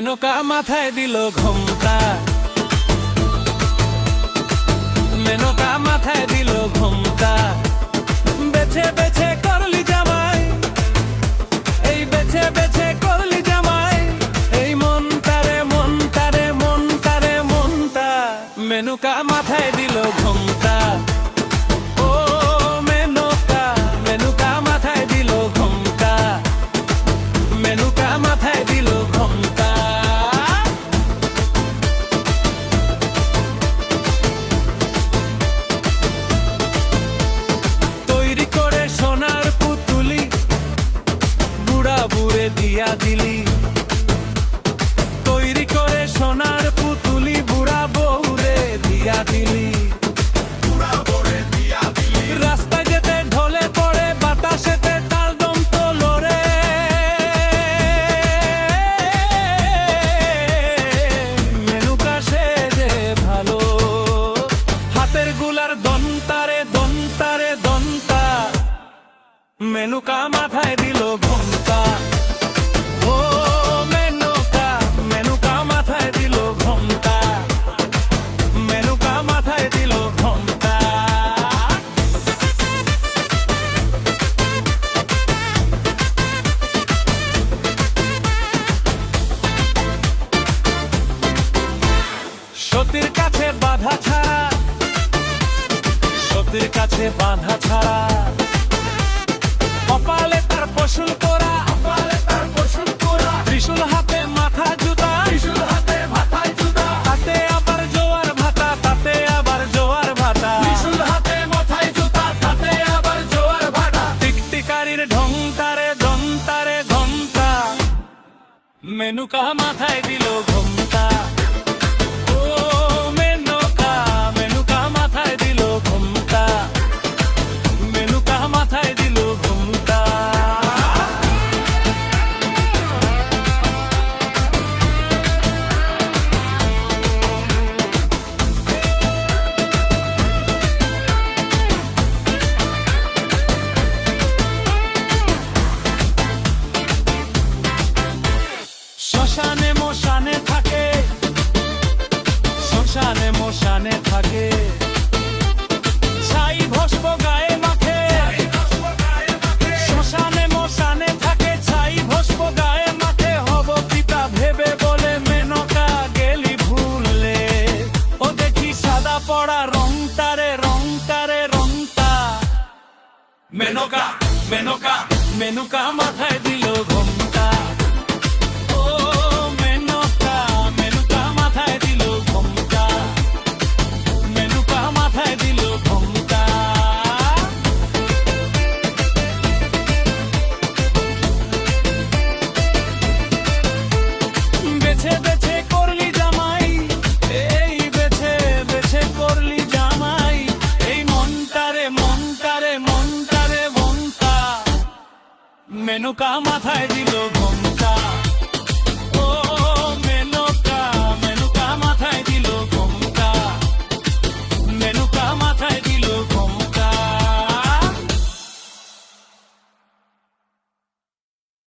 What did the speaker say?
মেনকা মাথায় দিল ঘোমটা, মেনকা মাথায় দিল ঘোমটা। বেছে বেছে করলি জামাই, এই বেছে বেছে করলি জামাই, এই মনটারে মনটারে মনটারে মনটা। মেনকা মাথায় দিল ঘোমটা, ও মেনকা, মেনকা মাথায় দিল ঘোমটা, মেনকা মাথায় দিল ঘোমটা। তৈরি করে সোনার পুতুলি বুড়া বুড়ে দিয়া দিলি, তৈরি করে সোনার পুতুলি বুড়া বউরে দিয়া দিলি। রাস্তায় যেতে ঢলে পড়ে বাতাসেতে তাল দম তোলো রে, মেনকা সেজে ভালো, হাতের গুলার দন্তারে দন্তারে দন্তা। মেনকা মাথায় দিল ঘোমটা, ও মেনকা, মেনকা মাথায় দিল ঘোমটা, মেনকা মাথায় দিল ঘোমটা। সতীর কাছে বাধা ছাড়া, সতীর কাছে বাধা ছাড়া, কপালে তার পশুল করা, কপালে তার পশুল করা। ত্রিশূল হাতে মাথা জুতা, ত্রিশূল হাতে মাথায় জুতা। তাতে আবার জোয়ার ভাটা, তাতে আবার জোয়ার ভাটা। ত্রিশূল হাতে মাথায় জুতা, তাতে আবার জোয়ার ভাটা। টিকটিকারির ঢংটারে দন্তারে ঘন্টা, মেনকা মাথায় দিল ঘোমটা, ও মেনকা, মেনকা মাথায় দিল ঘোমটা, মেনকা মাথায় দিল ঘোমটা। শ্মশানে মশানে থাকে, শ্মশানে মশানে থাকে, ছাই ভস্ম গায়ে মাখে। শ্মশানে মশানে থাকে, ছাই ভস্ম গায়ে মাখে। হব পিতা ভেবে বলে মেনকা গেলি ভুললে, ও দেখি সাদা পড়া রংটারে রংটারে রংটা। মেনকা, মেনকা, মেনকা মাথায় দিল ঘোমটা, ও মেনকা, মেনকা মাথায় দিল ঘোমটা, মেনকা মাথায় দিল ঘোমটা। বেছে বেছে করলি জামাই, এই বেছে বেছে করলি জামাই, এই মনটারে মনটারে মনটারে মনটা। মেনকা মাথায় দিল